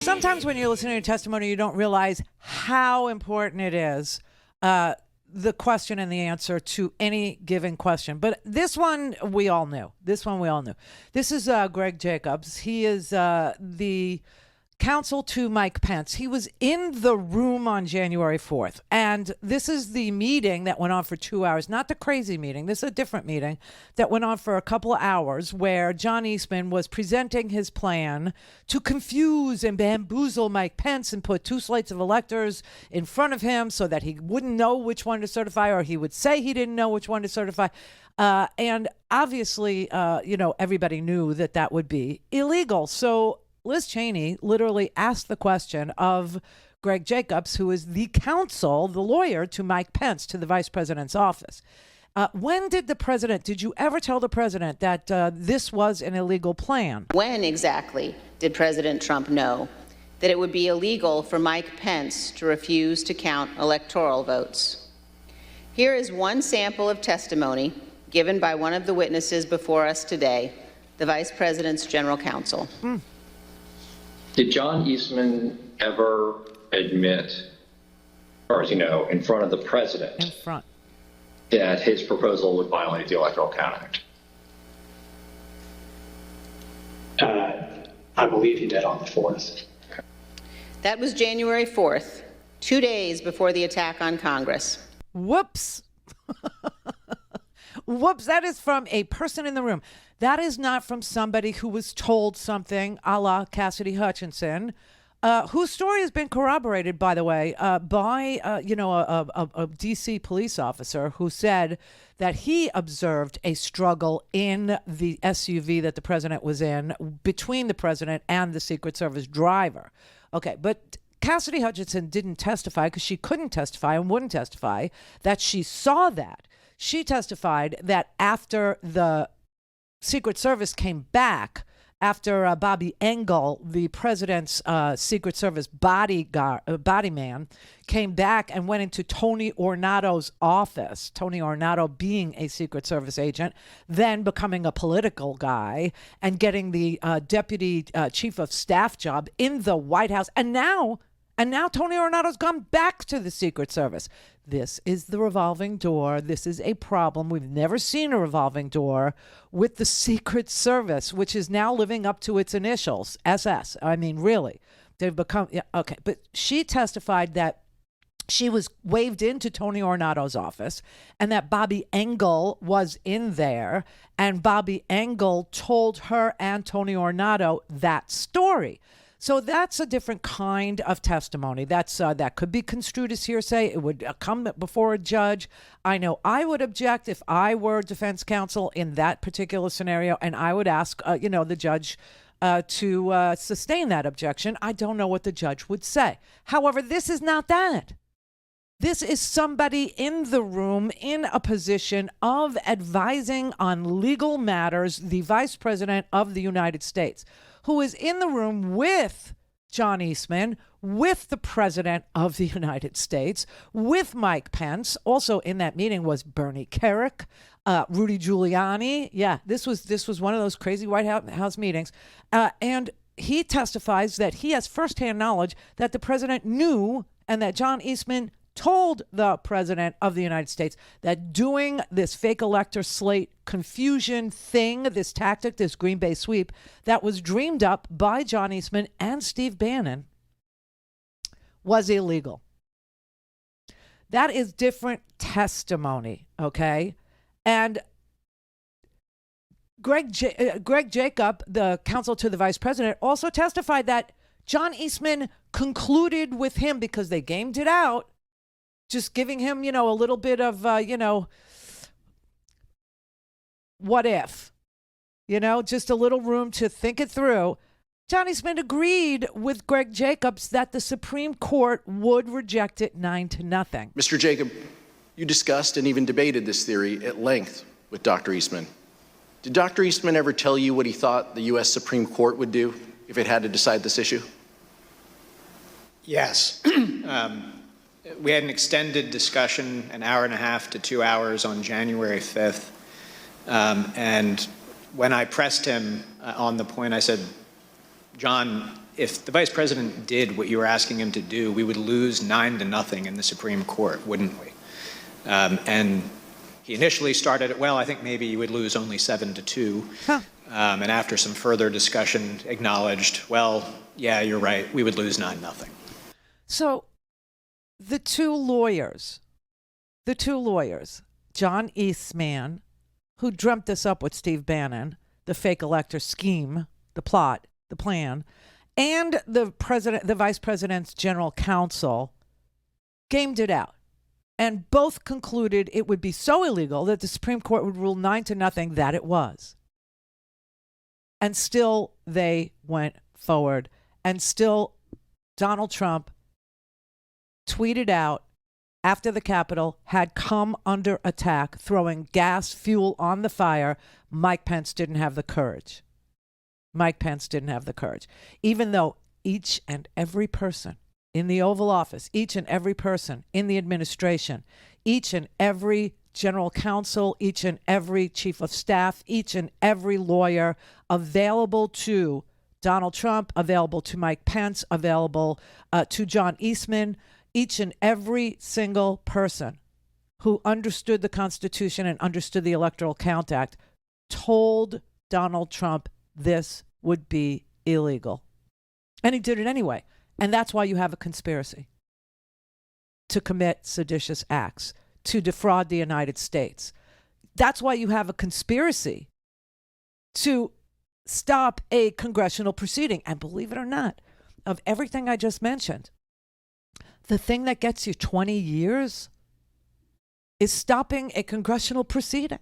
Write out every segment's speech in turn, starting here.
sometimes when you're listening to testimony, you don't realize how important it is, the question and the answer to any given question. But this one, we all knew. This is Greg Jacobs. He is the counsel to Mike Pence. He was in the room on January 4th. And this is the meeting that went on for 2 hours, not the crazy meeting. This is a different meeting that went on for a couple of hours where John Eastman was presenting his plan to confuse and bamboozle Mike Pence and put two slates of electors in front of him so that he wouldn't know which one to certify, or he would say he didn't know which one to certify. And obviously, everybody knew that that would be illegal. So Liz Cheney literally asked the question of Greg Jacobs, who is the counsel, the lawyer to Mike Pence, to the vice president's office. When did you ever tell the president that this was an illegal plan? When exactly did President Trump know that it would be illegal for Mike Pence to refuse to count electoral votes? Here is one sample of testimony given by one of the witnesses before us today, the vice president's general counsel. Did John Eastman ever admit, or in front of the president, that his proposal would violate the Electoral Count Act? I believe he did on the 4th. That was January 4th, 2 days before the attack on Congress. Whoops. Whoops, that is from a person in the room. That is not from somebody who was told something a la Cassidy Hutchinson, whose story has been corroborated, by the way, by, a D.C. police officer who said that he observed a struggle in the SUV that the president was in between the president and the Secret Service driver. Okay, but Cassidy Hutchinson didn't testify because she couldn't testify and wouldn't testify that she saw that. She testified that after the Secret Service came back, after Bobby Engel, the president's Secret Service body man, came back and went into Tony Ornato's office, Tony Ornato being a Secret Service agent, then becoming a political guy and getting the deputy chief of staff job in the White House. And now Tony Ornato's gone back to the Secret Service. This is the revolving door. This is a problem. We've never seen a revolving door with the Secret Service, which is now living up to its initials, SS. I mean, really, they've become, okay. But she testified that she was waved into Tony Ornato's office and that Bobby Engel was in there, and Bobby Engel told her and Tony Ornato that story. So that's a different kind of testimony. That could be construed as hearsay. It would come before a judge. I know I would object if I were defense counsel in that particular scenario, and I would ask, the judge to sustain that objection. I don't know what the judge would say. However, this is not that. This is somebody in the room in a position of advising on legal matters, the vice president of the United States, who is in the room with John Eastman, with the president of the United States, with Mike Pence. Also in that meeting was Bernie Kerik, Rudy Giuliani. Yeah, this was one of those crazy White House meetings. And he testifies that he has firsthand knowledge that the president knew and that John Eastman told the president of the United States that doing this fake elector slate confusion thing, this tactic, this Green Bay sweep that was dreamed up by John Eastman and Steve Bannon was illegal. That is different testimony, okay? And Greg Jacob, the counsel to the vice president, also testified that John Eastman concluded with him because they gamed it out, just giving him, a little bit of, what if, just a little room to think it through. John Eastman agreed with Greg Jacobs that the Supreme Court would reject it 9-0. Mr. Jacob, you discussed and even debated this theory at length with Dr. Eastman. Did Dr. Eastman ever tell you what he thought the U.S. Supreme Court would do if it had to decide this issue? Yes. We had an extended discussion, an hour and a half to 2 hours on January 5th. And when I pressed him on the point, I said, John, if the vice president did what you were asking him to do, we would lose 9-0 in the Supreme Court, wouldn't we? And he initially started it, well, I think maybe you would lose only 7-2. Huh. And after some further discussion, acknowledged, well, yeah, you're right, we would lose 9-0. So the two lawyers, John Eastman, who dreamt this up with Steve Bannon, the fake elector scheme, the plot, the plan, and the vice president's general counsel gamed it out. And both concluded it would be so illegal that the Supreme Court would rule 9-0 that it was. And still they went forward. And still Donald Trump tweeted out after the Capitol had come under attack, throwing gas, fuel on the fire, Mike Pence didn't have the courage. Even though each and every person in the Oval Office, each and every person in the administration, each and every general counsel, each and every chief of staff, each and every lawyer available to Donald Trump, available to Mike Pence, available to John Eastman, each and every single person who understood the Constitution and understood the Electoral Count Act told Donald Trump this would be illegal. And he did it anyway. And that's why you have a conspiracy to commit seditious acts, to defraud the United States. That's why you have a conspiracy to stop a congressional proceeding. And believe it or not, of everything I just mentioned, the thing that gets you 20 years is stopping a congressional proceeding.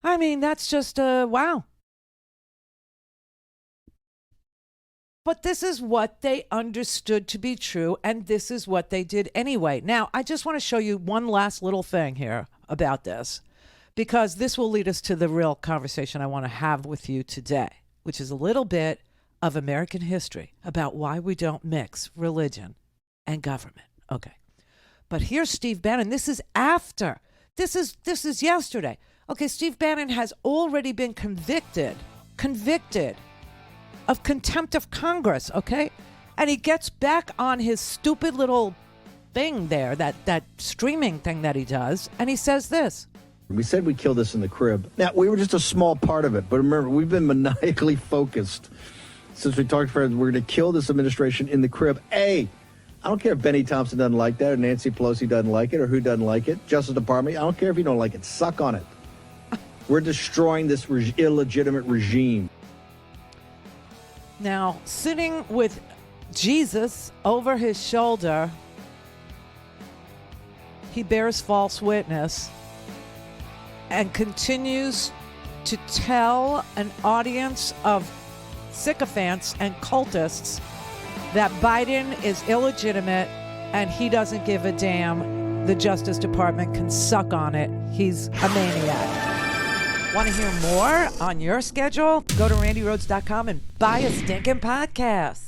I mean, that's just wow. But this is what they understood to be true, and this is what they did anyway. Now, I just want to show you one last little thing here about this, because this will lead us to the real conversation I want to have with you today, which is a little bit of American history about why we don't mix religion and government. Okay. But here's Steve Bannon. This is after. This is yesterday. Okay, Steve Bannon has already been convicted of contempt of Congress, okay? And he gets back on his stupid little thing there, that streaming thing that he does, and he says this. We said we'd kill this in the crib. Now, we were just a small part of it, but remember, we've been maniacally focused since we talked about we're going to kill this administration in the crib. I don't care if Benny Thompson doesn't like that, or Nancy Pelosi doesn't like it, or who doesn't like it. Justice Department, I don't care if you don't like it. Suck on it. We're destroying this illegitimate regime. Now, sitting with Jesus over his shoulder, he bears false witness and continues to tell an audience of sycophants and cultists that Biden is illegitimate and he doesn't give a damn. The Justice Department can suck on it. He's a maniac. Want to hear more on your schedule? Go to randyrhodes.com and buy a stinking podcast.